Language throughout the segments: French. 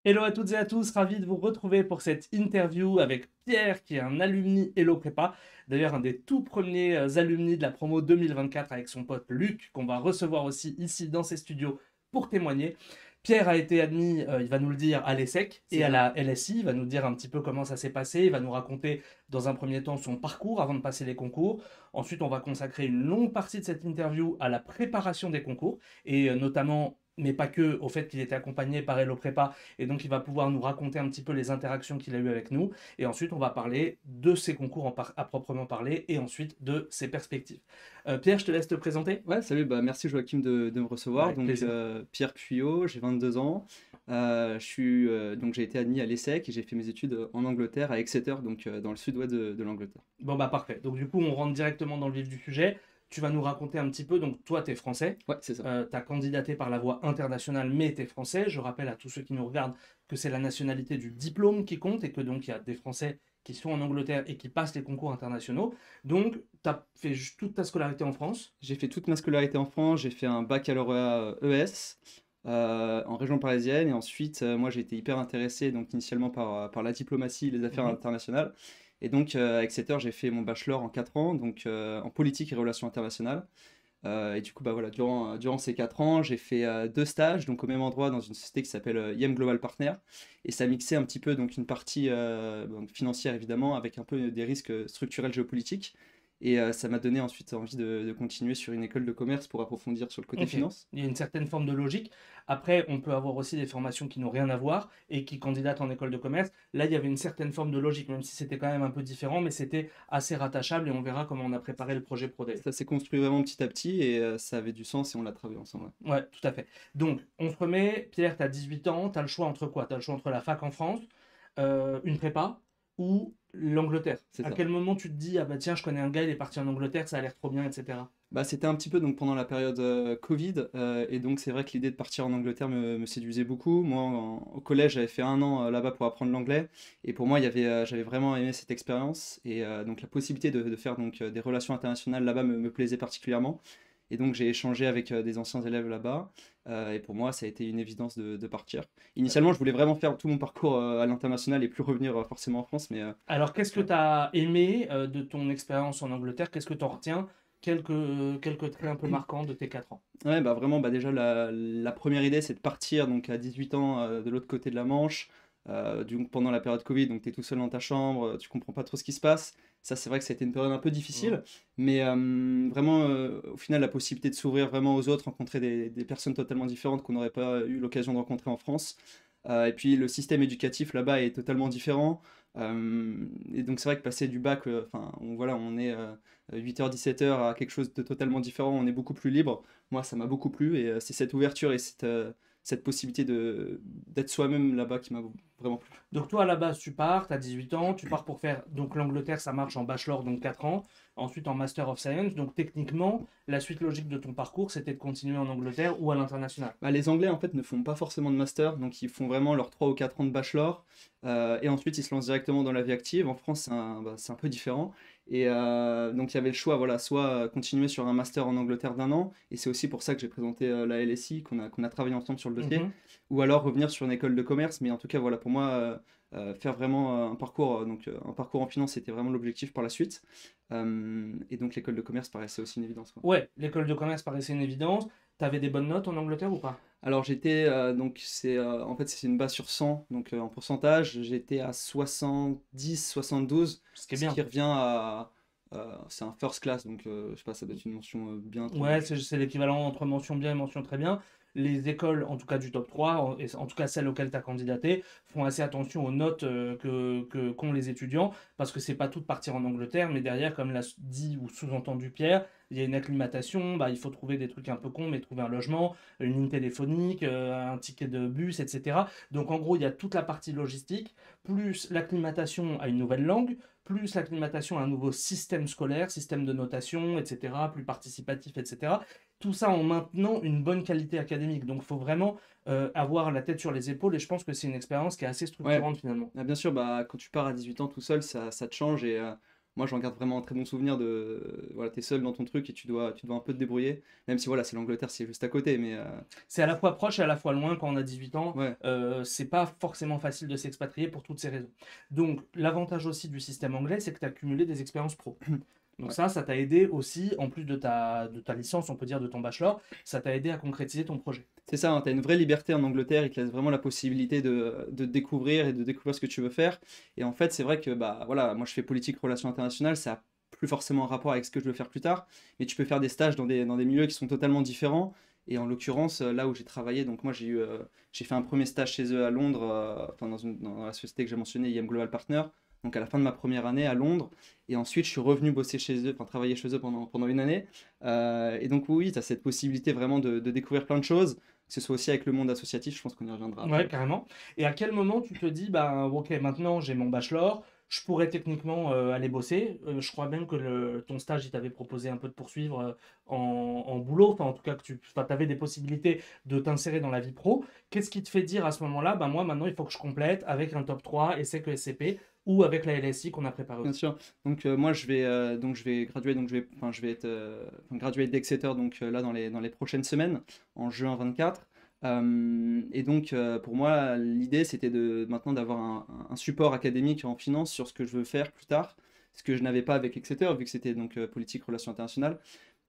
Hello à toutes et à tous, ravi de vous retrouver pour cette interview avec Pierre qui est un alumni Hello Prépa, d'ailleurs un des tout premiers alumni de la promo 2024 avec son pote Luc qu'on va recevoir aussi ici dans ses studios pour témoigner. Pierre a été admis, il va nous le dire, à l'ESSEC C'est et à ça. la LSI, il va nous dire un petit peu comment ça s'est passé, il va nous raconter dans un premier temps son parcours avant de passer les concours. Ensuite, on va consacrer une longue partie de cette interview à la préparation des concours et notamment mais pas que, au fait qu'il était accompagné par Hello Prépa et donc, il va pouvoir nous raconter un petit peu les interactions qu'il a eues avec nous. Et ensuite, on va parler de ses concours à proprement parler et ensuite de ses perspectives. Pierre, je te laisse te présenter. Ouais, salut, merci Joachim de me Bah, recevoir. avec Donc, plaisir. Pierre Puyot, j'ai 22 ans. Donc j'ai été admis à l'ESSEC et j'ai fait mes études en Angleterre, à Exeter, donc dans le sud-ouest de l'Angleterre. Bon, bah parfait. Donc, du coup, on rentre directement dans le vif du sujet. Tu vas nous raconter un petit peu. Donc, toi, tu es français. Ouais, c'est ça. Tu as candidaté par la voie internationale, mais tu es français. Je rappelle à tous ceux qui nous regardent que c'est la nationalité du diplôme qui compte et que donc il y a des Français qui sont en Angleterre et qui passent les concours internationaux. Donc, tu as fait toute ta scolarité en France. J'ai fait toute ma scolarité en France, j'ai fait un baccalauréat ES en région parisienne et ensuite, moi j'ai été hyper intéressé donc initialement par la diplomatie et les affaires Mhm. internationales. Et donc à Exeter, j'ai fait mon bachelor en 4 ans, donc en politique et relations internationales. Et du coup, bah voilà, durant ces 4 ans, j'ai fait 2 stages, donc au même endroit, dans une société qui s'appelle IM Global Partner. Et ça mixait un petit peu donc une partie donc financière, évidemment, avec un peu des risques structurels géopolitiques. Et ça m'a donné ensuite envie de continuer sur une école de commerce pour approfondir sur le côté Ok, finance. il y a une certaine forme de logique. Après, on peut avoir aussi des formations qui n'ont rien à voir et qui candidatent en école de commerce. Là, il y avait une certaine forme de logique, même si c'était quand même un peu différent, mais c'était assez rattachable et on verra comment on a préparé le projet ProDay. Ça s'est construit vraiment petit à petit et ça avait du sens et on l'a travaillé ensemble. Ouais. Ouais, tout à fait. Donc, on se remet. Pierre, tu as 18 ans, tu as le choix entre quoi? Tu as le choix entre la fac en France, une prépa ou l'Angleterre. C'est À ça. quel moment tu te dis, ah bah tiens, je connais un gars, il est parti en Angleterre, ça a l'air trop bien, etc. Bah, c'était un petit peu donc pendant la période Covid, et donc c'est vrai que l'idée de partir en Angleterre me séduisait beaucoup. Moi, au collège, j'avais fait 1 an là-bas pour apprendre l'anglais, et pour moi, j'avais vraiment aimé cette expérience, et donc la possibilité de faire donc des relations internationales là-bas me plaisait particulièrement. Et donc j'ai échangé avec des anciens élèves là-bas, et pour moi, ça a été une évidence de partir. Initialement, je voulais vraiment faire tout mon parcours à l'international et plus revenir forcément en France, mais Alors, qu'est-ce que ouais. tu as aimé de ton expérience en Angleterre? Qu'est-ce que tu en retiens? Quelques traits un peu marquants de tes 4 ans. Ouais, bah vraiment, bah déjà, la première idée, c'est de partir donc à 18 ans de l'autre côté de la Manche, pendant la période Covid, donc tu es tout seul dans ta chambre, tu comprends pas trop ce qui se passe. Ça, c'est vrai que c'était une période un peu Mhm. difficile, mais vraiment, au final, la possibilité de s'ouvrir vraiment aux autres, rencontrer des personnes totalement différentes qu'on n'aurait pas eu l'occasion de rencontrer en France. Et puis, le système éducatif là-bas est totalement différent. Et donc, c'est vrai que passer du bac, enfin, voilà, on est 8h, 17h à quelque chose de totalement différent, on est beaucoup plus libre. Moi, ça m'a beaucoup plu et c'est cette ouverture et cette possibilité d'être soi-même là-bas qui m'a vraiment plu. Donc toi, à la base, tu pars, tu as 18 ans, tu pars pour faire... Donc l'Angleterre, ça marche en bachelor, donc 4 ans. Ensuite en Master of Science. Donc techniquement, la suite logique de ton parcours, c'était de continuer en Angleterre ou à l'international. Bah, les Anglais, en fait, ne font pas forcément de master, donc ils font vraiment leurs 3 ou 4 ans de bachelor, et ensuite ils se lancent directement dans la vie active. En France, c'est un peu différent. Et donc il y avait le choix, voilà, soit continuer sur un master en Angleterre d'1 an, et c'est aussi pour ça que j'ai présenté la LSI, qu'on a travaillé ensemble sur le dossier, Mhm. ou alors revenir sur une école de commerce, mais en tout cas, voilà, pour moi, faire vraiment un parcours, un parcours en finance, c'était vraiment l'objectif par la suite. Et donc l'école de commerce paraissait aussi une évidence, quoi. Ouais, l'école de commerce paraissait une évidence. T'avais des bonnes notes en Angleterre ou pas? Alors j'étais donc en fait c'est une base sur 100 donc en pourcentage j'étais à 70-72, Ce qui est ce qui bien. revient à c'est un first class donc je sais pas, ça doit être une mention bien très bien. Ouais, c'est l'équivalent entre mention bien et mention très bien. Les écoles, en tout cas du top 3, et en tout cas celles auxquelles tu as candidaté, font assez attention aux notes qu'ont les étudiants, parce que c'est pas tout de partir en Angleterre, mais derrière, comme l'a dit ou sous-entendu Pierre, il y a une acclimatation, bah, il faut trouver des trucs un peu cons, mais trouver un logement, une ligne téléphonique, un ticket de bus, etc. Donc en gros, il y a toute la partie logistique, plus l'acclimatation à une nouvelle langue, plus l'acclimatation à un nouveau système scolaire, système de notation, etc., plus participatif, etc. Tout ça en maintenant une bonne qualité académique. Donc il faut vraiment avoir la tête sur les épaules et je pense que c'est une expérience qui est assez Ouais, structurante finalement. bien sûr, bah quand tu pars à 18 ans tout seul ça te change et moi j'en garde vraiment un très bon souvenir de, voilà, t'es seul dans ton truc et tu dois un peu te débrouiller, même si voilà, c'est l'Angleterre, c'est juste à côté, mais C'est à la fois proche et à la fois loin quand on a 18 ans. ouais, C'est pas forcément facile de s'expatrier pour toutes ces raisons. Donc, l'avantage aussi du système anglais, c'est que tu as cumulé des expériences pro. Donc ouais. ça t'a aidé aussi, en plus de ta licence, on peut dire de ton bachelor, ça t'a aidé à concrétiser ton projet. C'est ça, hein, tu as une vraie liberté en Angleterre, ils te laissent vraiment la possibilité de découvrir et de découvrir ce que tu veux faire. Et en fait, c'est vrai que bah, voilà, moi je fais politique, relations internationales, ça n'a plus forcément un rapport avec ce que je veux faire plus tard, mais tu peux faire des stages dans des milieux qui sont totalement différents. Et en l'occurrence, là où j'ai travaillé, donc moi j'ai fait un premier stage chez eux à Londres, enfin dans la société que j'ai mentionnée, IM Global Partner, donc à la fin de ma première année à Londres. Et ensuite, je suis revenu bosser chez eux, enfin travailler chez eux pendant une année. Et donc oui, tu as cette possibilité vraiment de découvrir plein de choses, que ce soit aussi avec le monde associatif, je pense qu'on y reviendra Ouais, après. carrément. Et à quel moment tu te dis, bah, ok, maintenant j'ai mon bachelor, je pourrais techniquement aller bosser. Je crois même que ton stage, il t'avait proposé un peu de poursuivre en boulot, enfin en tout cas que tu avais des possibilités de t'insérer dans la vie pro. Qu'est-ce qui te fait dire à ce moment-là, bah, moi maintenant il faut que je complète avec un top 3 ESSEC SCP ou avec la LSI qu'on a préparée Bien aussi. sûr. Donc moi je vais graduer, donc je vais être graduate d'Exeter donc là dans les prochaines semaines, en juin 24. Et donc pour moi l'idée c'était de maintenant d'avoir un support académique en finance sur ce que je veux faire plus tard, ce que je n'avais pas avec Exeter vu que c'était donc politique relations internationales.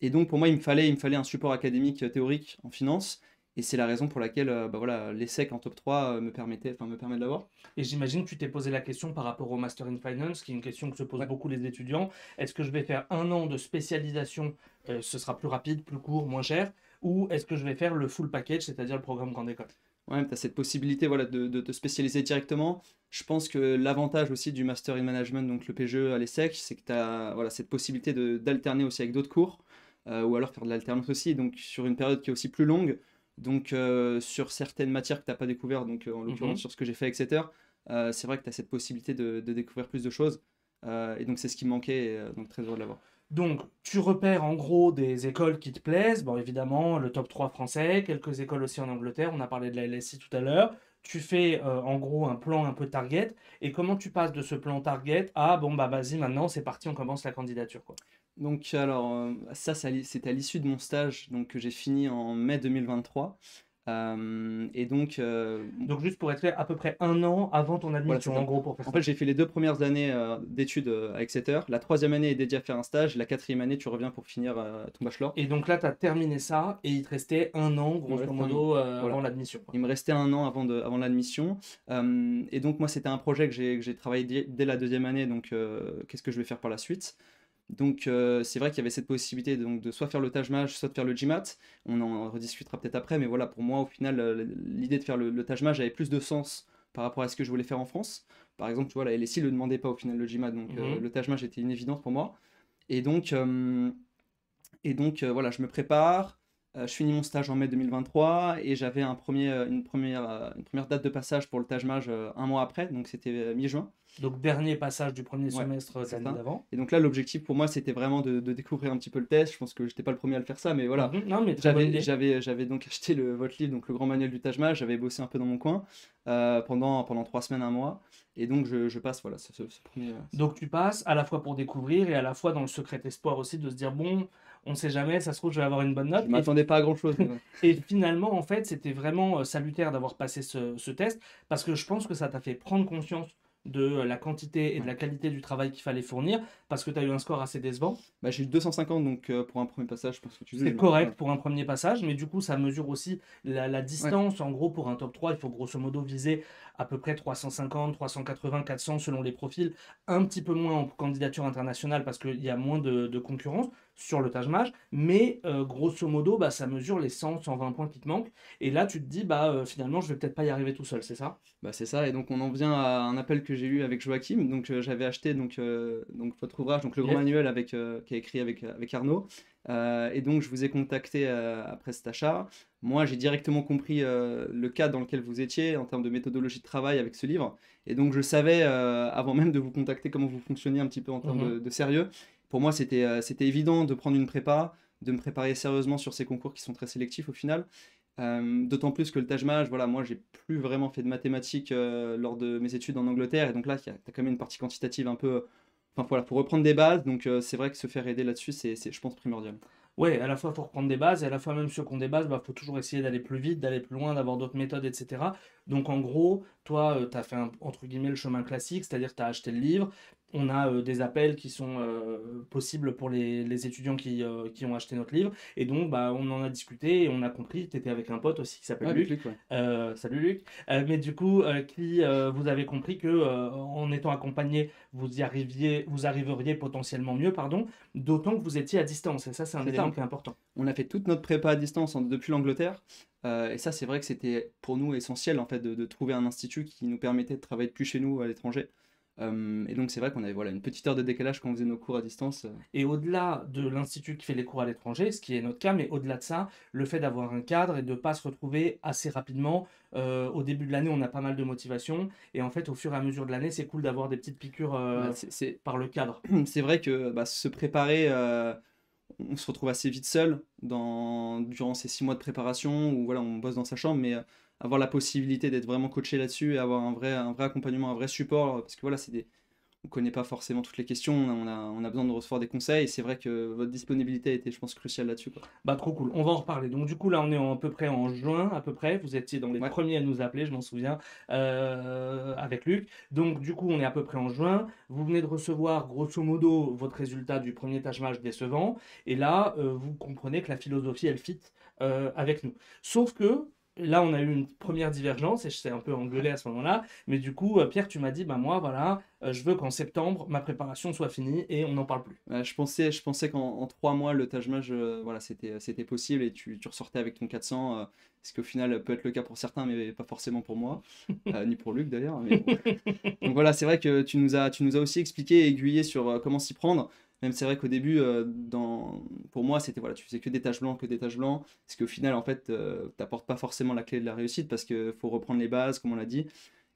Et donc pour moi il me fallait un support académique théorique en finance. Et c'est la raison pour laquelle bah, voilà, l'ESSEC en top 3 me permet de l'avoir. Et j'imagine que tu t'es posé la question par rapport au Master in Finance, qui est une question que se posent Ouais. beaucoup les étudiants. Est-ce que je vais faire un an de spécialisation, ce sera plus rapide, plus court, moins cher, ou est-ce que je vais faire le full package, c'est-à-dire le programme grande école? Ouais, tu as cette possibilité voilà, de te spécialiser directement. Je pense que l'avantage aussi du Master in Management, donc le PGE à l'ESSEC, c'est que tu as voilà, cette possibilité d'alterner aussi avec d'autres cours, ou alors faire de l'alternance aussi, donc sur une période qui est aussi plus longue. Donc sur certaines matières que tu n'as pas découvert, donc en l'occurrence Mhm. sur ce que j'ai fait, etc., c'est vrai que tu as cette possibilité de découvrir plus de choses. Et donc c'est ce qui me manquait, et, donc très heureux de l'avoir. Donc, tu repères en gros des écoles qui te plaisent. Bon, évidemment, le top 3 français, quelques écoles aussi en Angleterre. On a parlé de la LSI tout à l'heure. Tu fais en gros un plan un peu target. Et comment tu passes de ce plan target à bon, bah vas-y, maintenant c'est parti, on commence la candidature, quoi. Donc alors, c'était à l'issue de mon stage donc, que j'ai fini en mai 2023. Et donc, Donc, juste pour être clair, à peu près un an avant ton voilà, c'est admission, en ça. gros, pour faire En fait, simple. j'ai fait les 2 premières années d'études à Exeter. La troisième année est dédiée à faire un stage. La quatrième année, tu reviens pour finir ton bachelor. Et donc là, tu as terminé ça et il te restait un an, Il me grosso restait un an. modo, avant Voilà. l'admission, quoi. Il me restait un an avant l'admission. Et donc, moi, c'était un projet que j'ai travaillé dès la deuxième année. Donc, qu'est-ce que je vais faire par la suite? Donc, c'est vrai qu'il y avait cette possibilité donc, de soit faire le Taj Mahal, soit de faire le GMAT. On en rediscutera peut-être après, mais voilà, pour moi, au final, l'idée de faire le Taj Mahal avait plus de sens par rapport à ce que je voulais faire en France. Par exemple, tu vois, la LSI ne le demandait pas au final, le GMAT, donc Mhm. le Taj Mahal était une évidence pour moi. Et donc, voilà, je me prépare. Je finis mon stage en mai 2023 et j'avais une première date de passage pour le Taj Mahal un mois après, donc c'était mi-juin. Donc, dernier passage du premier Ouais, semestre de c'est l'année ça. d'avant. Et donc là, l'objectif pour moi, c'était vraiment de découvrir un petit peu le test. Je pense que je n'étais pas le premier à le faire ça, mais voilà. Mhm. Non, mais très bonne J'avais, idée. j'avais, j'avais donc acheté votre livre, donc le grand manuel du Taj Mahal. J'avais bossé un peu dans mon coin pendant 3 semaines, un mois. Et donc, je passe, voilà, ce premier. Donc tu passes à la fois pour découvrir et à la fois dans le secret espoir aussi de se dire bon, on sait jamais, ça se trouve je vais avoir une bonne Je note. m'attendais pas à grand-chose, mais ouais. Et finalement, en fait, c'était vraiment salutaire d'avoir passé ce test parce que je pense que ça t'a fait prendre conscience de la quantité et de Ouais. la qualité du travail qu'il fallait fournir parce que tu as eu un score assez décevant. Bah, j'ai eu 250, donc pour un premier passage, je pense que tu C'est juges, mais correct voilà. pour un premier passage, mais du coup, ça mesure aussi la Ouais, distance. En gros, pour un top 3 il faut grosso modo viser à peu près 350, 380, 400 selon les profils. Un petit peu moins en candidature internationale parce qu'il y a moins de concurrence sur le Taj Mahal. Mais grosso modo, bah, ça mesure les 100, 120 points qui te manquent. Et là, tu te dis, bah, finalement, je vais peut-être pas y arriver tout seul, c'est ça? bah, c'est ça. Et donc, on en vient à un appel que j'ai eu avec Joachim. Donc, j'avais acheté donc votre ouvrage, donc le grand Yes. manuel qui est écrit avec Arnaud. Et donc, je vous ai contacté après cet achat. Moi, j'ai directement compris le cadre dans lequel vous étiez en termes de méthodologie de travail avec ce livre. Et donc, je savais, avant même de vous contacter, comment vous fonctionniez un petit peu en termes Mhm. de sérieux. Pour moi, c'était évident de prendre une prépa, de me préparer sérieusement sur ces concours qui sont très sélectifs au final. D'autant plus que le Taj Mahal, voilà, moi j'ai plus vraiment fait de mathématiques lors de mes études en Angleterre, et donc là, tu as quand même une partie quantitative enfin voilà, pour reprendre des bases. Donc c'est vrai que se faire aider là-dessus, je pense, primordial. Ouais, à la fois, faut reprendre des bases, et à la fois, même ceux qui ont des bases, bah, faut toujours essayer d'aller plus vite, d'aller plus loin, d'avoir d'autres méthodes, etc. Donc, en gros, toi, tu as fait, entre guillemets, le chemin classique, c'est-à-dire que tu as acheté le livre. On a des appels qui sont possibles pour les étudiants qui ont acheté notre livre. Et donc, bah, on en a discuté et on a compris, tu étais avec un pote aussi qui Ouais, s'appelle avec Luc. Luc, ouais. Salut Luc. Mais du coup, vous avez compris que en étant accompagné, vous arriveriez potentiellement mieux, pardon, d'autant que vous étiez à distance. Et ça, c'est un C'est élément ça. qui est important. On a fait toute notre prépa à distance depuis l'Angleterre. Et ça, c'est vrai que c'était pour nous essentiel en fait de trouver un institut qui nous permettait de travailler depuis chez nous à l'étranger. Et donc c'est vrai qu'on avait voilà, une petite heure de décalage quand on faisait nos cours à distance. Et au-delà de l'institut qui fait les cours à l'étranger, ce qui est notre cas, mais au-delà de ça, le fait d'avoir un cadre et de ne pas se retrouver assez rapidement. Au début de l'année, on a pas mal de motivation. Et en fait, au fur et à mesure de l'année, c'est cool d'avoir des petites piqûres Bah, par le cadre. c'est vrai que bah, se préparer, on se retrouve assez vite seul durant ces 6 mois de préparation où voilà, on bosse dans sa chambre, mais avoir la possibilité d'être vraiment coaché là-dessus et avoir un vrai accompagnement, un vrai support, parce que voilà, on connaît pas forcément toutes les questions, on a besoin de recevoir des conseils, et c'est vrai que votre disponibilité a été, je pense, cruciale là-dessus, quoi. Bah, trop cool. On va en reparler. Donc, du coup, là, on est à peu près en juin, à peu près. Vous étiez dans les Ouais, premiers à nous appeler, je m'en souviens, avec Luc. Donc, du coup, on est à peu près en juin. Vous venez de recevoir, grosso modo, votre résultat du premier tâche match décevant. Et là, vous comprenez que la philosophie, elle fit avec nous. Sauf que là, on a eu une première divergence et je t'ai un peu engueulé à ce moment-là. Mais du coup, Pierre, tu m'as dit, bah moi, voilà, je veux qu'en septembre, ma préparation soit finie et on n'en parle plus. je pensais qu'en 3 mois, le Taj Mahal, voilà, c'était possible et tu ressortais avec ton 400, ce qui au final peut être le cas pour certains, mais pas forcément pour moi, ni pour Luc d'ailleurs. Mais bon. Donc voilà, c'est vrai que tu nous as aussi expliqué et aiguillé sur comment s'y prendre. Même c'est vrai qu'au début, pour moi, c'était voilà, tu faisais que des tâches blancs, que des tâches blancs. Parce qu'au final, en fait, t'apportes pas forcément la clé de la réussite parce qu'il faut reprendre les bases, comme on l'a dit.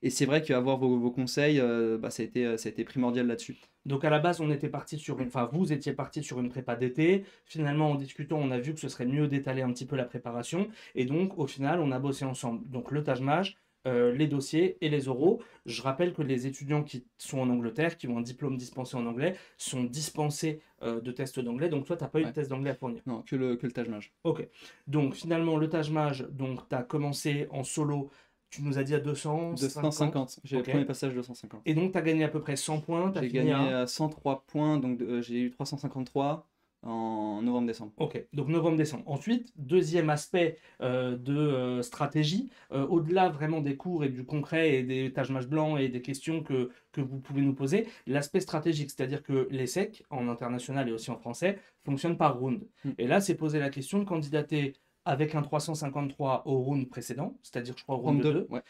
Et c'est vrai qu'avoir vos conseils, bah, ça a été primordial là-dessus. Donc à la base, on était parti enfin vous étiez parti sur une prépa d'été. Finalement, en discutant, on a vu que ce serait mieux d'étaler un petit peu la préparation. Et donc au final, on a bossé ensemble. Donc le Taj Mahal, les dossiers et les oraux. Je rappelle que les étudiants qui sont en Angleterre, qui ont un diplôme dispensé en anglais, sont dispensés de tests d'anglais. Donc toi, tu n'as pas eu de Ouais. test d'anglais à fournir. Non, que le Taj Mahal. Ok. Donc finalement, le Taj Mahal, donc tu as commencé en solo. Tu nous as dit à 250. 250. J'ai le Ok. premier passage 250. Et donc tu as gagné à peu près 100 points. Tu as J'ai fini gagné à... 103 points, donc j'ai eu 353 en novembre-décembre. Ok, donc novembre-décembre. Ensuite, deuxième aspect de stratégie, au-delà vraiment des cours et du concret et des tâches match blancs et des questions que vous pouvez nous poser, l'aspect stratégique, c'est-à-dire que l'ESSEC, en international et aussi en français, fonctionne par round. Mm. Et là, c'est poser la question de candidater avec un 353 au round précédent, c'est-à-dire, je crois, au round 32, 2, ouais,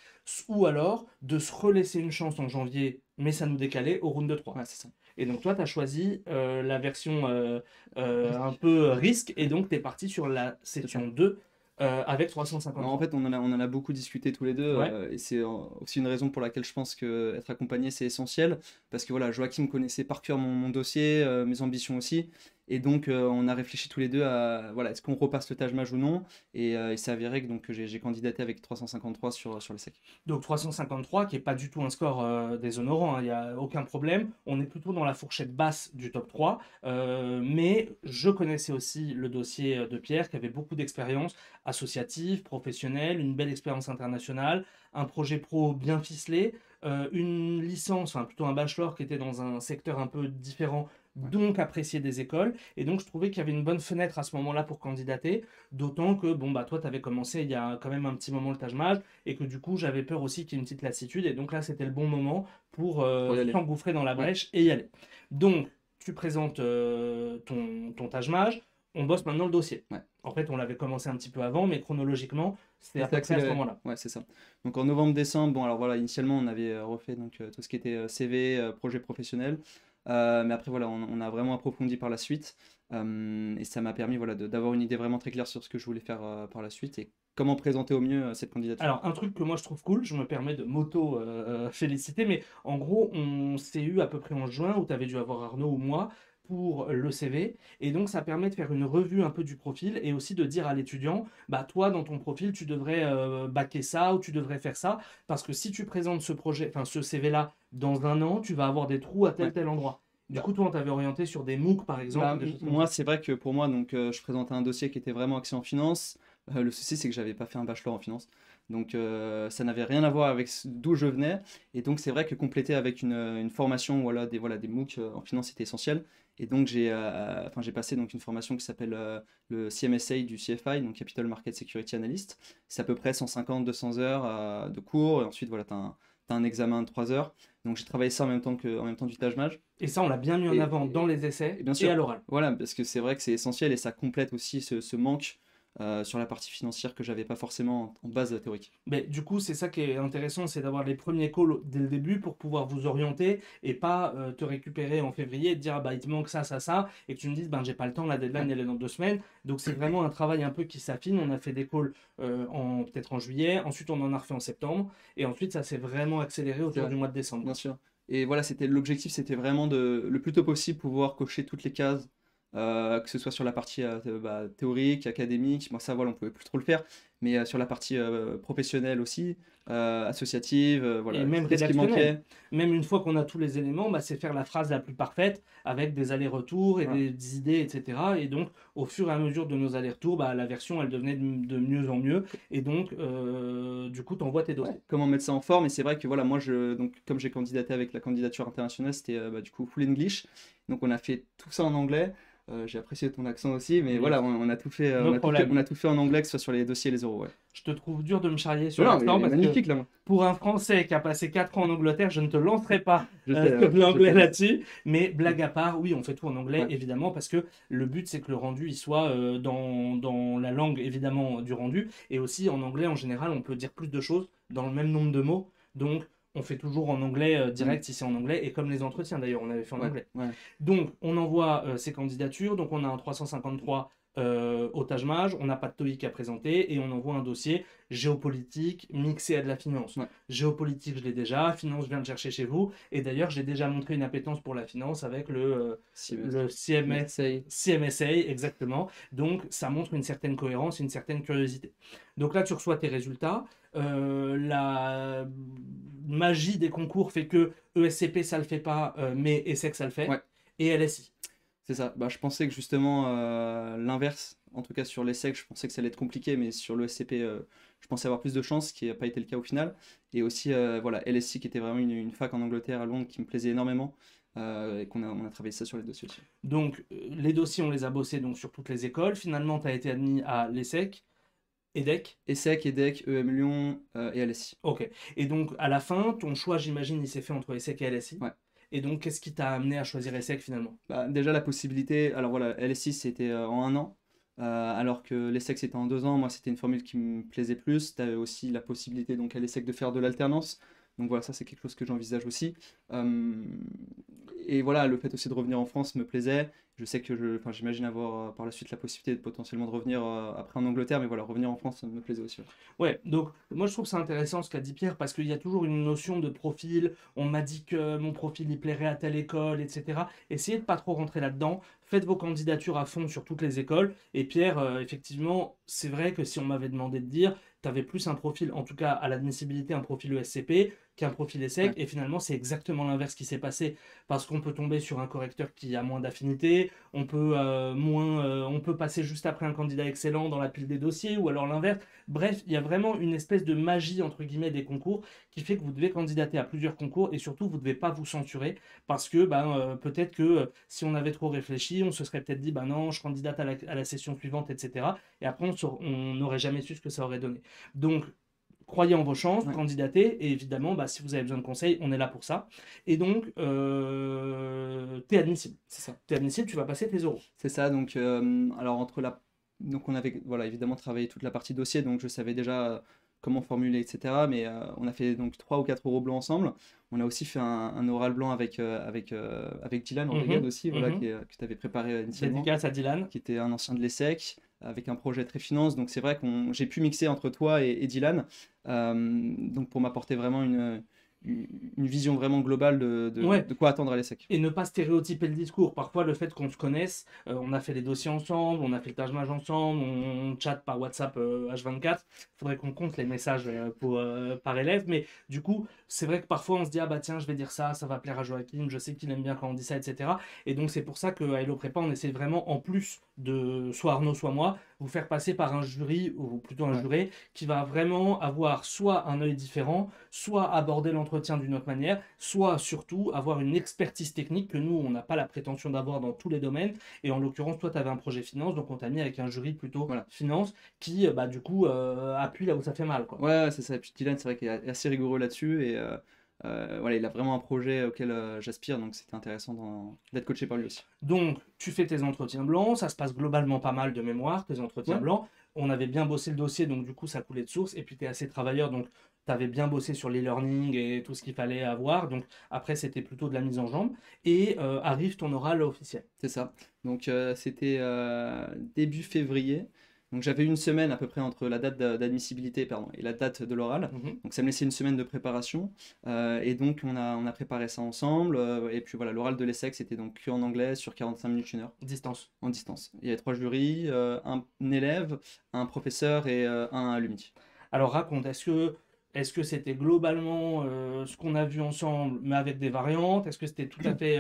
ou alors de se relaisser une chance en janvier, mais ça nous décalait au round 3. ouais, c'est ça. Et donc toi, tu as choisi la version un peu risque, et donc tu es parti sur la C'est ça. section 2 avec En 353. fait, on en a beaucoup discuté tous les deux, Ouais, et c'est aussi une raison pour laquelle je pense que être accompagné, c'est essentiel, parce que voilà, Joachim connaissait par cœur mon dossier, mes ambitions aussi, et donc on a réfléchi tous les deux à, voilà, est-ce qu'on repasse le Taj Mahal ou non, et il s'est avéré que j'ai candidaté avec 353 sur le SEC. donc 353 qui est pas du tout un score déshonorant, hein, il n'y a aucun problème. On est plutôt dans la fourchette basse du top 3, mais je connaissais aussi le dossier de Pierre qui avait beaucoup d'expérience associative, professionnelle, une belle expérience internationale, un projet pro bien ficelé, une licence, enfin plutôt un bachelor qui était dans un secteur un peu différent, Ouais. donc apprécié des écoles. Et donc je trouvais qu'il y avait une bonne fenêtre à ce moment-là pour candidater, d'autant que bon bah toi tu avais commencé il y a quand même un petit moment le Taj Mahal et que du coup j'avais peur aussi qu'il y ait une petite lassitude, et donc là c'était le bon moment pour Pour y aller. s'engouffrer dans la Ouais. brèche et y aller. Donc tu présentes ton Taj Mahal, on bosse maintenant le dossier. Ouais. En fait, on l'avait commencé un petit peu avant, mais chronologiquement, c'était Ça à s'est peu près à ce accéléré. moment-là. Ouais, c'est ça. Donc en novembre-décembre, bon alors voilà, initialement on avait refait donc tout ce qui était CV, projet professionnel. Mais après voilà, on a vraiment approfondi par la suite. Et ça m'a permis voilà, d'avoir une idée vraiment très claire sur ce que je voulais faire par la suite et comment présenter au mieux cette candidature. Alors, un truc que moi je trouve cool, je me permets de m'auto-féliciter, mais en gros, on s'est eu à peu près en juin, où tu avais dû avoir Arnaud ou moi, pour le CV. Et donc, ça permet de faire une revue un peu du profil et aussi de dire à l'étudiant, bah toi, dans ton profil, tu devrais baquer ça ou tu devrais faire ça. Parce que si tu présentes ce projet, enfin ce CV-là, dans un an, tu vas avoir des trous à Ouais. tel endroit. Du coup, toi, on t'avait orienté sur des MOOC, par exemple, Bah, ou des choses comme moi, ça. c'est vrai que pour moi, donc, je présentais un dossier qui était vraiment axé en finance. Le souci, c'est que j'avais pas fait un bachelor en finance. Donc, ça n'avait rien à voir avec d'où je venais. Et donc, c'est vrai que compléter avec une formation, voilà, des MOOC en finance, c'était essentiel. Et donc, j'ai passé donc, une formation qui s'appelle le CMSA du CFI, donc Capital Market Security Analyst. C'est à peu près 150-200 heures de cours. Et ensuite, voilà, t'as un examen de 3 heures. Donc, j'ai travaillé ça en même temps du Taj-Maj. Et ça, on l'a bien mis en avant dans Et, les essais et bien et à sûr, l'oral. voilà, parce que c'est vrai que c'est essentiel et ça complète aussi ce manque sur la partie financière que j'avais pas forcément en base théorique. Mais du coup, c'est ça qui est intéressant, c'est d'avoir les premiers calls dès le début pour pouvoir vous orienter et pas te récupérer en février et te dire ah bah il te manque ça, ça, ça, et que tu me dises ben j'ai pas le temps, la deadline Ouais, elle est dans 2 semaines. Donc c'est vraiment un travail un peu qui s'affine. On a fait des calls peut-être en juillet, ensuite on en a refait en septembre, et ensuite ça s'est vraiment accéléré c'est autour vrai, du mois de décembre, bien quoi. sûr. Et voilà, l'objectif, c'était vraiment de le plus tôt possible pouvoir cocher toutes les cases, que ce soit sur la partie théorique, académique. Moi, ça, voilà, on pouvait plus trop le faire, mais sur la partie professionnelle aussi, associative, Et voilà, même c'était ce qui rédactionnel. manquait. Même une fois qu'on a tous les éléments, bah, c'est faire la phrase la plus parfaite avec des allers-retours et Voilà. des idées, etc. Et donc, au fur et à mesure de nos allers-retours, bah, la version, elle devenait de mieux en mieux. Et donc, du coup, tu envoies tes Ouais, dossiers. comment mettre ça en forme. Et c'est vrai que voilà, donc, comme j'ai candidaté avec la candidature internationale, c'était du coup full English. Donc on a fait tout ça en anglais. J'ai apprécié ton accent aussi, mais Yes. voilà, on a tout fait, No on problème. a tout fait en anglais, que ce soit sur les dossiers et les euros. Ouais. Je te trouve dur de me charrier Non, sur non, mais l'accent il est parce que magnifique là, moi. pour un Français qui a passé 4 ans en Angleterre, je ne te lancerai pas Je sais, sur je l'anglais sais. là-dessus. Mais blague à part, oui, on fait tout en anglais, Ouais, évidemment, parce que le but, c'est que le rendu, il soit dans la langue, évidemment, du rendu. Et aussi, en anglais, en général, on peut dire plus de choses dans le même nombre de mots. Donc, on fait toujours en anglais mm, direct si c'est en anglais. Et comme les entretiens, d'ailleurs, on avait fait en ouais, anglais. ouais. Donc, on envoie ces candidatures. Donc, on a un 353 au Taj Mahal. On n'a pas de TOEIC à présenter et on envoie un dossier géopolitique mixé à de la finance. Ouais. Géopolitique, je l'ai déjà. Finance, je viens de chercher chez vous. Et d'ailleurs, j'ai déjà montré une appétence pour la finance avec le CMSA. CMSA, exactement. Donc, ça montre une certaine cohérence, une certaine curiosité. Donc là, tu reçois tes résultats. La magie des concours fait que ESCP, ça le fait pas, mais ESSEC, ça le fait Ouais, et LSI. c'est ça. Bah, je pensais que justement l'inverse, en tout cas sur l'ESSEC, je pensais que ça allait être compliqué, mais sur le SCP, je pensais avoir plus de chance, ce qui n'a pas été le cas au final. Et aussi, voilà, LSI qui était vraiment une fac en Angleterre, à Londres, qui me plaisait énormément, et on a travaillé ça sur les dossiers aussi. Donc, les dossiers, on les a bossés donc, sur toutes les écoles. Finalement, tu as été admis à l'ESSEC, EDEC. ESSEC, EDEC, EM Lyon et LSI. Ok. Et donc, à la fin, ton choix, j'imagine, il s'est fait entre ESSEC et LSI. Ouais. Et donc, qu'est-ce qui t'a amené à choisir ESSEC finalement? Bah, déjà la possibilité, alors voilà, LSI c'était en un an, alors que l'ESSEC c'était en 2 ans. Moi c'était une formule qui me plaisait plus. Tu avais aussi la possibilité donc à l'ESSEC de faire de l'alternance. Donc voilà, ça c'est quelque chose que j'envisage aussi. Euh, et voilà, le fait aussi de revenir en France me plaisait. Je sais que enfin, j'imagine avoir par la suite la possibilité de potentiellement de revenir après en Angleterre, mais voilà, revenir en France ça me plaisait aussi. Ouais. Ouais, donc moi je trouve ça intéressant ce qu'a dit Pierre parce qu'il y a toujours une notion de profil. On m'a dit que mon profil il plairait à telle école, etc. Essayez de pas trop rentrer là-dedans. Faites vos candidatures à fond sur toutes les écoles. Et Pierre, effectivement, c'est vrai que si on m'avait demandé de dire, tu avais plus un profil, en tout cas à l'admissibilité, un profil ESCP qu'un profil ESSEC. Ouais, Et finalement, c'est exactement l'inverse qui s'est passé parce qu'on peut tomber sur un correcteur qui a moins d'affinité, on peut passer juste après un candidat excellent dans la pile des dossiers ou alors l'inverse. Bref, il y a vraiment une espèce de magie, entre guillemets, des concours qui fait que vous devez candidater à plusieurs concours et surtout, vous ne devez pas vous censurer parce que peut-être que si on avait trop réfléchi, on se serait peut-être dit, ben non, je candidate à la session suivante, etc. Et après, on n'aurait jamais su ce que ça aurait donné. Donc, croyez en vos chances, ouais, candidatez, et évidemment, bah, si vous avez besoin de conseils, on est là pour ça. Et donc, tu es admissible. c'est ça. Tu es admissible, tu vas passer tes euros. C'est ça, donc alors donc on avait voilà, évidemment travaillé toute la partie dossier, donc je savais déjà comment formuler, etc. Mais on a fait donc 3 ou 4 euros blancs ensemble. On a aussi fait un oral blanc avec Dylan Rodriguez Mhm, aussi, voilà, mhm. que tu avais préparé initialement, Dédicace à Dylan. qui était un ancien de l'ESSEC, avec un projet très finance. Donc c'est vrai j'ai pu mixer entre toi et Dylan, donc pour m'apporter vraiment une vision vraiment globale Ouais. de quoi attendre à l'ESSEC. Et ne pas stéréotyper le discours. Parfois, le fait qu'on se connaisse, on a fait les dossiers ensemble, on a fait le Taj ensemble, on chatte par WhatsApp H24. Il faudrait qu'on compte les messages par élève. Mais du coup, c'est vrai que parfois, on se dit, ah bah tiens, je vais dire ça, ça va plaire à Joachim, je sais qu'il aime bien quand on dit ça, etc. Et donc, c'est pour ça qu'à Hello Prépa, on essaie vraiment, en plus de soit Arnaud, soit moi, vous faire passer par un jury, ou plutôt un Ouais. juré, qui va vraiment avoir soit un œil différent, soit aborder l'entretien d'une autre manière, soit surtout avoir une expertise technique que nous, on n'a pas la prétention d'avoir dans tous les domaines. Et en l'occurrence, toi, tu avais un projet finance, donc on t'a mis avec un jury plutôt Voilà. finance qui, bah, du coup, appuie là où ça fait mal, quoi. Ouais, c'est ça. Et puis Dylan, c'est vrai qu'il est assez rigoureux là-dessus. Et voilà, il a vraiment un projet auquel j'aspire. Donc c'était intéressant d'être coaché par lui aussi. Donc, tu fais tes entretiens blancs, ça se passe globalement pas mal de mémoire, tes entretiens Ouais. blancs. On avait bien bossé le dossier, donc du coup, ça coulait de source. Et puis, tu es assez travailleur, donc tu avais bien bossé sur l'e-learning et tout ce qu'il fallait avoir. Donc, après, c'était plutôt de la mise en jambe. Et arrive ton oral officiel. C'est ça. Donc c'était début février. Donc j'avais une semaine à peu près entre la date d'admissibilité pardon, et la date de l'oral. Mhm. Donc ça me laissait une semaine de préparation. Et donc on a préparé ça ensemble. Et puis voilà, l'oral de l'ESSEC c'était donc que en anglais sur 45 minutes, 1 heure, Distance. en distance. Il y avait 3 jurys, un élève, un professeur et un alumni. Alors raconte, est-ce que c'était globalement ce qu'on a vu ensemble, mais avec des variantes? Est-ce que c'était tout à fait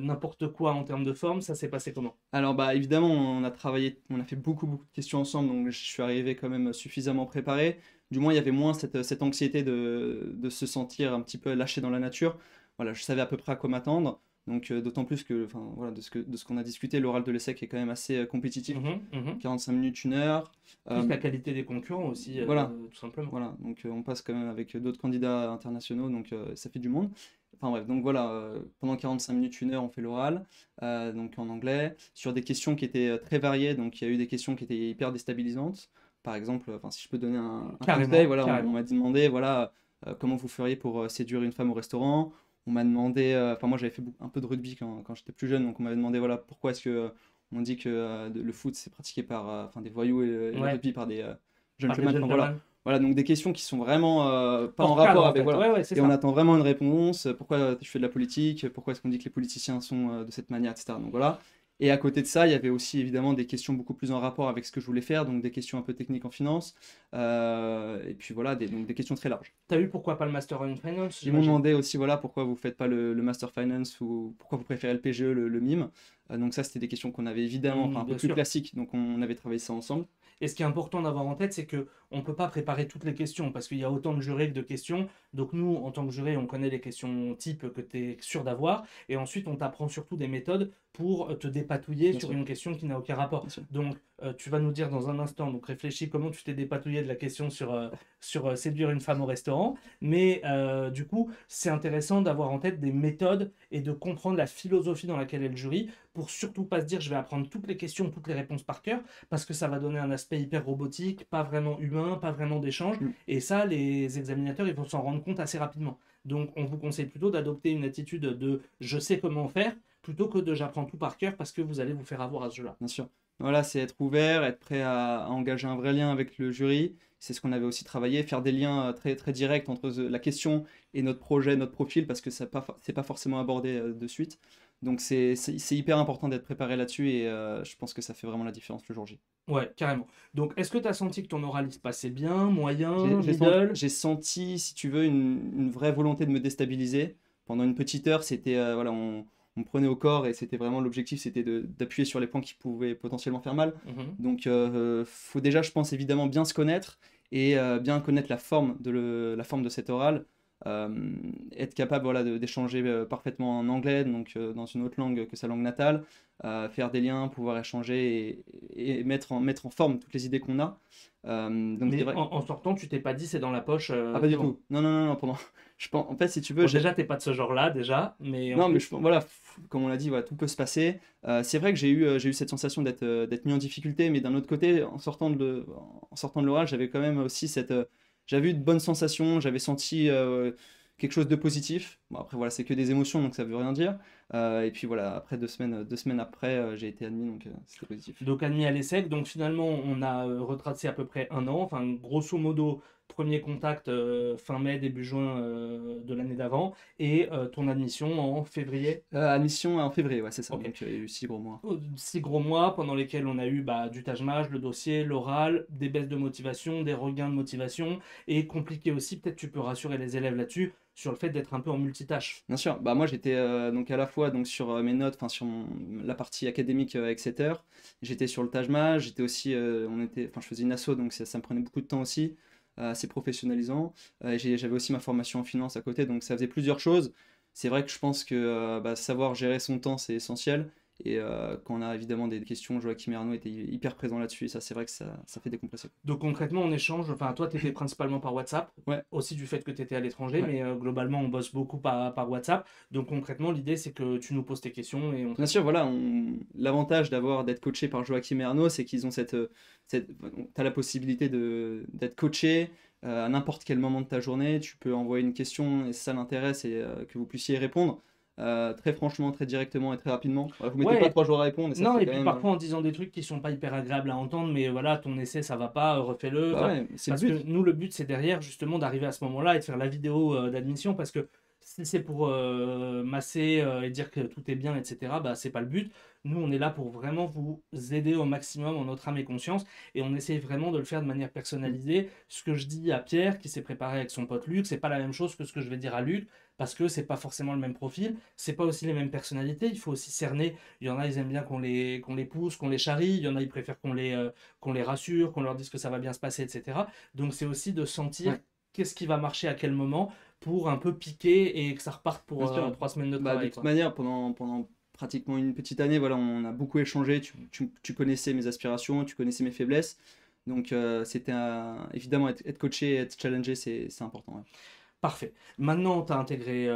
n'importe quoi en termes de forme? Ça s'est passé comment? Alors bah évidemment on a travaillé, on a fait beaucoup de questions ensemble, donc je suis arrivé quand même suffisamment préparé. Du moins il y avait moins cette anxiété de se sentir un petit peu lâché dans la nature. Voilà, je savais à peu près à quoi m'attendre. Donc d'autant plus que, enfin voilà, de ce qu'on a discuté, l'oral de l'ESSEC est quand même assez compétitif. Mhm, mhm. 45 minutes, 1 heure. Plus Euh, la qualité des concurrents aussi, voilà, tout simplement. voilà. Donc on passe quand même avec d'autres candidats internationaux, donc ça fait du monde. Enfin bref, donc voilà, pendant 45 minutes, 1 heure, on fait l'oral, donc en anglais, sur des questions qui étaient très variées. Donc il y a eu des questions qui étaient hyper déstabilisantes. Par exemple, enfin, si je peux donner un conseil, Carrément, voilà, on carrément. m'a demandé, voilà, comment vous feriez pour séduire une femme au restaurant. On m'a demandé, enfin moi j'avais fait un peu de rugby quand j'étais plus jeune, donc on m'avait demandé, voilà, pourquoi est-ce que on dit que le foot c'est pratiqué par enfin, des voyous et le Ouais, rugby par des par des gentlemen. Enfin voilà, gentlemen. voilà, donc des questions qui sont vraiment pas en Hors cadre, rapport en avec, fait. voilà. Ouais, ouais, c'est Et on ça. attend vraiment une réponse. Pourquoi tu fais de la politique? Pourquoi est-ce qu'on dit que les politiciens sont de cette manière, etc. Donc voilà. Et à côté de ça, il y avait aussi évidemment des questions beaucoup plus en rapport avec ce que je voulais faire, donc des questions un peu techniques en finance. Et puis voilà, donc des questions très larges. T'as eu pourquoi pas le Master in Finance, Ils m'ont j'imagine? demandé aussi, voilà, pourquoi vous faites pas le Master Finance ou pourquoi vous préférez le PGE, le MIM. Donc ça, c'était des questions qu'on avait évidemment, enfin un peu Bien plus sûr. classiques, donc on avait travaillé ça ensemble. Et ce qui est important d'avoir en tête, c'est que on ne peut pas préparer toutes les questions parce qu'il y a autant de jurés que de questions. Donc nous, en tant que juré, on connaît les questions type que tu es sûr d'avoir. Et ensuite, on t'apprend surtout des méthodes pour te dépatouiller Bien sur sûr, une question qui n'a aucun rapport. bien sûr. Donc tu vas nous dire dans un instant, donc réfléchis comment tu t'es dépatouillé de la question sur séduire une femme au restaurant. Mais du coup, c'est intéressant d'avoir en tête des méthodes et de comprendre la philosophie dans laquelle est le jury pour surtout pas se dire je vais apprendre toutes les questions, toutes les réponses par cœur parce que ça va donner un aspect hyper robotique, pas vraiment humain, pas vraiment d'échange. Mm. Et ça, les examinateurs, ils vont s'en rendre compte assez rapidement. Donc, on vous conseille plutôt d'adopter une attitude de je sais comment faire plutôt que de j'apprends tout par cœur parce que vous allez vous faire avoir à ce jeu-là. Bien sûr. Voilà, c'est être ouvert, être prêt à engager un vrai lien avec le jury. C'est ce qu'on avait aussi travaillé, faire des liens très directs entre la question et notre projet, notre profil, parce que c'est pas forcément abordé de suite. Donc c'est hyper important d'être préparé là-dessus et je pense que ça fait vraiment la différence le jour J. Ouais, carrément. Donc, est-ce que tu as senti que ton oral il se passait bien, moyen, middle? J'ai senti, si tu veux, une vraie volonté de me déstabiliser. Pendant une petite heure, c'était, voilà, on me prenait au corps et c'était vraiment l'objectif, c'était d'appuyer sur les points qui pouvaient potentiellement faire mal. Mhm. Donc, faut déjà, je pense, évidemment bien se connaître et bien connaître la forme de cet oral. Euh, Être capable, voilà, d'échanger parfaitement en anglais, donc dans une autre langue que sa langue natale, faire des liens, pouvoir échanger et mettre en forme toutes les idées qu'on a. Donc c'est Mais vrai. en sortant, tu t'es pas dit c'est dans la poche, Ah, pas c'est du bon. tout. Non, non, non, non, pendant. En fait, si tu veux, Bon, déjà, t'es pas de ce genre-là, déjà, mais en non, mais plus, voilà, comme on l'a dit, voilà, tout peut se passer. C'est vrai que j'ai eu cette sensation d'être mis en difficulté, mais d'un autre côté, en sortant de l'oral, j'avais quand même aussi j'avais eu de bonnes sensations, j'avais senti quelque chose de positif. Bon, après, voilà, c'est que des émotions, donc ça veut rien dire. Et puis voilà, après 2 semaines après, j'ai été admis, donc c'était positif. donc admis à l'ESSEC. Donc finalement, on a retracé à peu près un an. Enfin, grosso modo, premier contact fin mai, début juin de l'année d'avant, et ton admission en février. Admission en février, ouais, c'est ça. Ok. Donc il y a eu 6 gros mois. 6 gros mois pendant lesquels on a eu du Taj-Mahal, le dossier, l'oral, des baisses de motivation, des regains de motivation, et compliqué aussi, peut-être tu peux rassurer les élèves là-dessus, sur le fait d'être un peu en multitâche. Bien sûr, bah moi j'étais donc à la fois donc sur mes notes, enfin sur la partie académique avec 7 heures, j'étais sur le Taj Mahal, j'étais aussi, enfin je faisais une asso donc ça me prenait beaucoup de temps aussi, assez professionnalisant. J'avais aussi ma formation en finance à côté, donc ça faisait plusieurs choses. C'est vrai que je pense que savoir gérer son temps c'est essentiel. Et quand on a évidemment des questions, Joachim et Arnaud étaient hyper présents là-dessus, et ça c'est vrai que ça fait décompresser. Donc concrètement, on échange, enfin toi, tu étais principalement par WhatsApp, Ouais, aussi du fait que tu étais à l'étranger, ouais. mais globalement, on bosse beaucoup par WhatsApp. Donc concrètement, l'idée, c'est que tu nous poses tes questions et on Bien traite. sûr, voilà, l'avantage d'être coaché par Joachim et Arnaud, c'est qu'ils ont t'as la possibilité d'être coaché à n'importe quel moment de ta journée. Tu peux envoyer une question et si ça l'intéresse et que vous puissiez y répondre très franchement, très directement et très rapidement. Voilà, vous mettez pas Ouais, 3 jours à répondre et ça non, fait et quand puis même. parfois en disant des trucs qui sont pas hyper agréables à entendre, mais voilà, ton essai, ça va pas, refais-le. Bah Enfin, ouais, c'est le parce que but. nous, le but, c'est derrière, justement, d'arriver à ce moment-là et de faire la vidéo d'admission, parce que si c'est pour masser et dire que tout est bien, etc., bah, c'est pas le but. Nous, on est là pour vraiment vous aider au maximum en notre âme et conscience, et on essaye vraiment de le faire de manière personnalisée. Ce que je dis à Pierre, qui s'est préparé avec son pote Luc, c'est pas la même chose que ce que je vais dire à Luc, parce que c'est pas forcément le même profil, c'est pas aussi les mêmes personnalités, il faut aussi cerner. Il y en a, ils aiment bien qu'on les pousse, qu'on les charrie. Il y en a, ils préfèrent qu'on les rassure, qu'on leur dise que ça va bien se passer, etc. Donc c'est aussi de sentir Ouais, qu'est-ce qui va marcher à quel moment pour un peu piquer et que ça reparte bien pour sûr. 3 semaines de Bah, de travail, toute quoi. manière, pendant pratiquement une petite année, voilà, on a beaucoup échangé. Tu connaissais mes aspirations, tu connaissais mes faiblesses. Donc, évidemment, être coaché, être challengé, c'est important. Ouais. Parfait. Maintenant, t'as intégré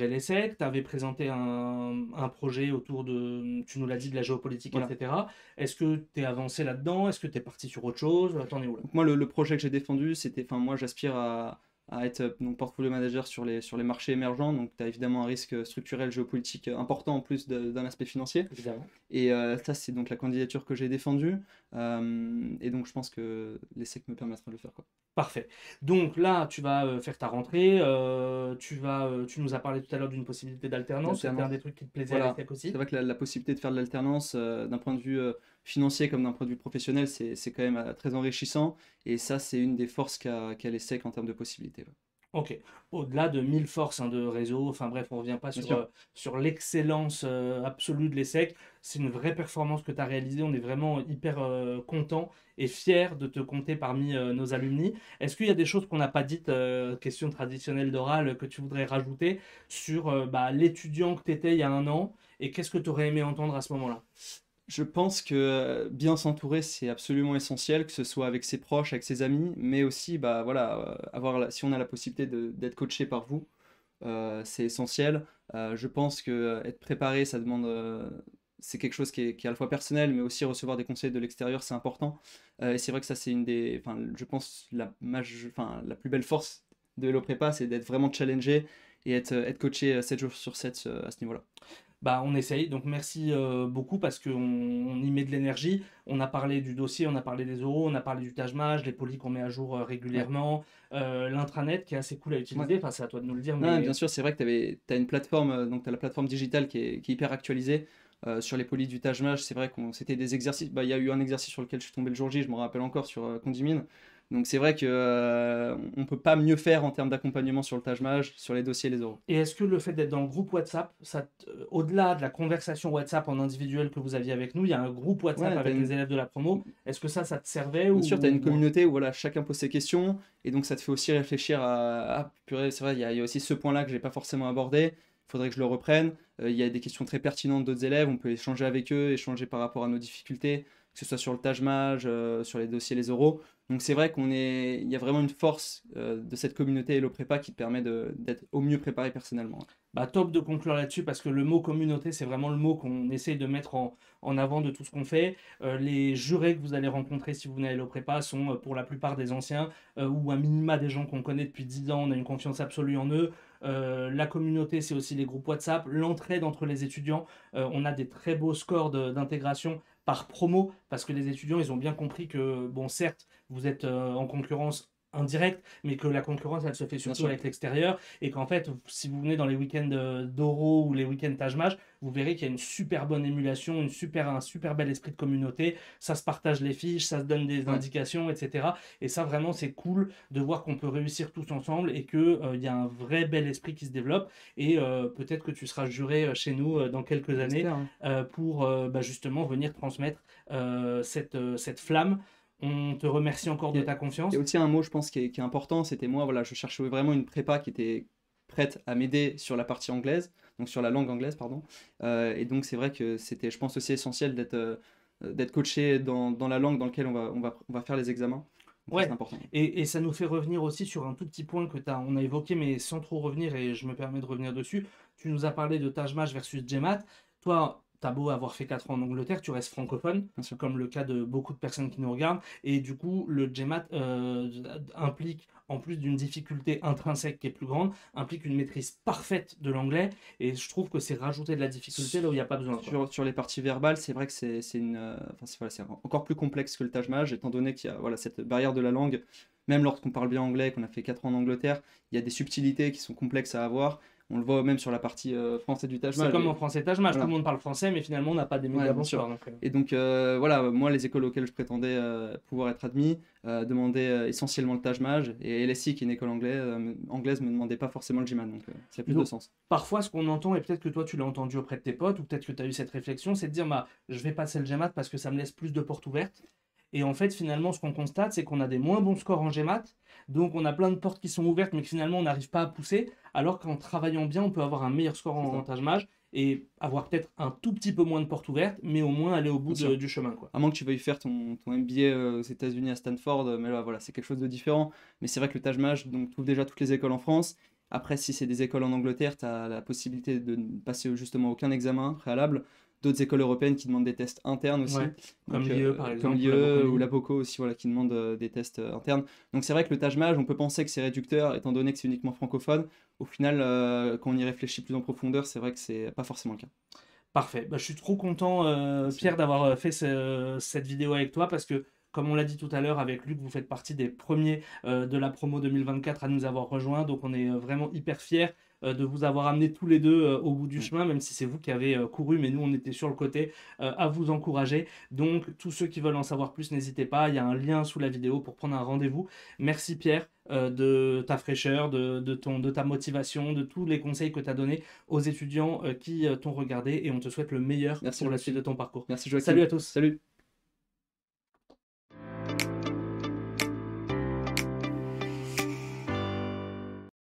l'ESSEC, tu avais présenté un projet autour de, tu nous l'as dit, de la géopolitique, Voilà. etc. Est-ce que tu es avancé là-dedans? Est-ce que tu es parti sur autre chose? T'en es où là? Donc moi, le projet que j'ai défendu, c'était, enfin, moi, j'aspire à être donc, portfolio manager sur les marchés émergents. Donc, tu as évidemment un risque structurel géopolitique important en plus d'un aspect financier. Évidemment. Et ça, c'est donc la candidature que j'ai défendue. Et donc, je pense que l'ESSEC me permettra de le faire, quoi. Parfait. Donc là, tu vas faire ta rentrée. Tu nous as parlé tout à l'heure d'une possibilité d'alternance. C'était un L'alternance. des trucs qui te plaisait à Voilà. l'ESSEC C'est aussi. vrai que la possibilité de faire de l'alternance, d'un point de vue financier comme d'un point de vue professionnel, c'est quand même très enrichissant. Et ça, c'est une des forces qu'a l'ESSEC en termes de possibilités. Ouais. Ok. Au-delà de 1000 forces de réseau, enfin bref, on revient pas Bien sur, sûr. sur l'excellence absolue de l'ESSEC. C'est une vraie performance que tu as réalisée. On est vraiment hyper content et fier de te compter parmi nos alumni. Est-ce qu'il y a des choses qu'on n'a pas dites, question traditionnelle d'oral, que tu voudrais rajouter sur l'étudiant que tu étais il y a un an et qu'est-ce que tu aurais aimé entendre à ce moment-là? Je pense que bien s'entourer, c'est absolument essentiel, que ce soit avec ses proches, avec ses amis, mais aussi, bah voilà, si on a la possibilité d'être coaché par vous, c'est essentiel. Je pense que être préparé, ça demande, c'est quelque chose qui est à la fois personnel, mais aussi recevoir des conseils de l'extérieur, c'est important. Et c'est vrai que ça, c'est enfin, je pense, enfin, la plus belle force de Hello Prépa, c'est d'être vraiment challengé et être coaché 7 jours sur 7 à ce niveau-là. Bah, on essaye, donc merci beaucoup parce qu'on y met de l'énergie. On a parlé du dossier, on a parlé des oraux, on a parlé du Taj Mahal, les polis qu'on met à jour Ouais, régulièrement, l'intranet qui est assez cool à ouais. utiliser, enfin c'est à toi de nous le dire, Non, bien mais sûr, c'est vrai que tu as une plateforme, donc tu as la plateforme digitale qui est hyper actualisée. Sur les polis du Taj Mahal, c'est vrai qu'on c'était des exercices. Bah, il y a eu un exercice sur lequel je suis tombé le jour J, je me rappelle encore sur Condimine. Donc c'est vrai que on peut pas mieux faire en termes d'accompagnement sur le Taj Mahal, sur les dossiers et les oraux. et est-ce que le fait d'être dans le groupe WhatsApp, au-delà de la conversation WhatsApp en individuel que vous aviez avec nous, il y a un groupe WhatsApp Ouais, avec les élèves de la promo, est-ce que ça te servait bien sûr, tu as ou une moins? communauté où voilà, chacun pose ses questions, et donc ça te fait aussi réfléchir purée, c'est vrai, il y a aussi ce point-là que j'ai pas forcément abordé, il faudrait que je le reprenne. Il y a des questions très pertinentes d'autres élèves, on peut échanger avec eux, échanger par rapport à nos difficultés, que ce soit sur le Taj Mahal, sur les dossiers, les oraux. Donc c'est vrai il y a vraiment une force de cette communauté Hello Prépa qui te permet d'être au mieux préparé personnellement. Bah, top de conclure là-dessus parce que le mot communauté, c'est vraiment le mot qu'on essaye de mettre en avant de tout ce qu'on fait. Les jurés que vous allez rencontrer si vous venez à Hello Prépa sont pour la plupart des anciens ou un minima des gens qu'on connaît depuis 10 ans. On a une confiance absolue en eux. La communauté, c'est aussi les groupes WhatsApp, l'entraide entre les étudiants. On a des très beaux scores d'intégration par promo parce que les étudiants, ils ont bien compris que, bon, certes, vous êtes en concurrence indirect, mais que la concurrence, elle se fait Bien surtout sûr. avec l'extérieur, et qu'en fait, si vous venez dans les week-ends d'Euro ou les week-ends Taj-Maj, vous verrez qu'il y a une super bonne émulation, un super bel esprit de communauté, ça se partage les fiches, ça se donne des Ouais. indications, etc. Et ça, vraiment, c'est cool de voir qu'on peut réussir tous ensemble et qu'il y a un vrai bel esprit qui se développe. Et peut-être que tu seras juré chez nous dans quelques années J'espère, hein. pour justement venir transmettre cette flamme. On te remercie encore Il de y a, ta il y a confiance. aussi un mot, je pense, qui est important. C'était moi, voilà, je cherchais vraiment une prépa qui était prête à m'aider sur la partie anglaise, donc sur la langue anglaise, pardon. Et donc, c'est vrai que c'était, je pense, aussi essentiel d'être coaché dans la langue dans laquelle on va faire les examens. Donc, ça, c'est Ouais, important. et ça nous fait revenir aussi sur un tout petit point on a évoqué, mais sans trop revenir, et je me permets de revenir dessus. Tu nous as parlé de Taj Mahal versus GMAT. Toi, t'as beau avoir fait 4 ans en Angleterre, tu restes francophone, Bien sûr. comme le cas de beaucoup de personnes qui nous regardent. Et du coup, le GMAT implique, en plus d'une difficulté intrinsèque qui est plus grande, implique une maîtrise parfaite de l'anglais. Et je trouve que c'est rajouter de la difficulté là où il n'y a pas besoin, quoi. Sur les parties verbales, c'est vrai que enfin, voilà, c'est encore plus complexe que le Taj Mahal, étant donné qu'il y a voilà, cette barrière de la langue. Même lorsqu'on parle bien anglais, qu'on a fait 4 ans en Angleterre, il y a des subtilités qui sont complexes à avoir. On le voit même sur la partie française du Taj C'est Mahal. comme en français Taj Mahal, tout le Voilà. monde parle français, mais finalement, on n'a pas des Ouais, méga bien bons sûr. scores. Donc, Et donc, voilà, moi, les écoles auxquelles je prétendais pouvoir être admis demandaient essentiellement le Taj Mahal, et LSI, qui est une école anglaise, me demandait pas forcément le GMAT, donc ça a plus de Donc, sens. parfois, ce qu'on entend, et peut-être que toi tu l'as entendu auprès de tes potes, ou peut-être que tu as eu cette réflexion, c'est de dire bah, je vais passer le GMAT parce que ça me laisse plus de portes ouvertes. Et en fait, finalement, ce qu'on constate, c'est qu'on a des moins bons scores en GMAT, donc on a plein de portes qui sont ouvertes, mais que finalement on n'arrive pas à pousser, alors qu'en travaillant bien, on peut avoir un meilleur score C'est en ça, Taj Mahal et avoir peut-être un tout petit peu moins de portes ouvertes, mais au moins aller au bout bien sûr. du chemin, quoi. À moins que tu veuilles faire ton MBA aux États-Unis à Stanford, mais là, voilà, c'est quelque chose de différent. Mais c'est vrai que le Taj Mahal, donc, trouve déjà toutes les écoles en France. Après, si c'est des écoles en Angleterre, tu as la possibilité de ne passer justement aucun examen préalable. D'autres écoles européennes qui demandent des tests internes Ouais, aussi, comme donc, l'IE par comme exemple, ou la l'IE ou Bocconi. la BOCO aussi, voilà, qui demandent des tests internes. Donc c'est vrai que le Taj Mahal, on peut penser que c'est réducteur, étant donné que c'est uniquement francophone. Au final, quand on y réfléchit plus en profondeur, c'est vrai que c'est pas forcément le cas. Parfait. Bah, je suis trop content, Merci. Pierre, d'avoir fait cette vidéo avec toi parce que, comme on l'a dit tout à l'heure, avec Luc, vous faites partie des premiers de la promo 2024 à nous avoir rejoints. Donc, on est vraiment hyper fiers de vous avoir amenés tous les deux au bout du Ouais. chemin, même si c'est vous qui avez couru, mais nous, on était sur le côté à vous encourager. Donc, tous ceux qui veulent en savoir plus, n'hésitez pas. Il y a un lien sous la vidéo pour prendre un rendez-vous. Merci, Pierre, de ta fraîcheur, de ta motivation, de tous les conseils que tu as donnés aux étudiants qui t'ont regardé et on te souhaite le meilleur Merci pour la suite Joachim. de ton parcours. Merci Salut Joachim. à tous. Salut.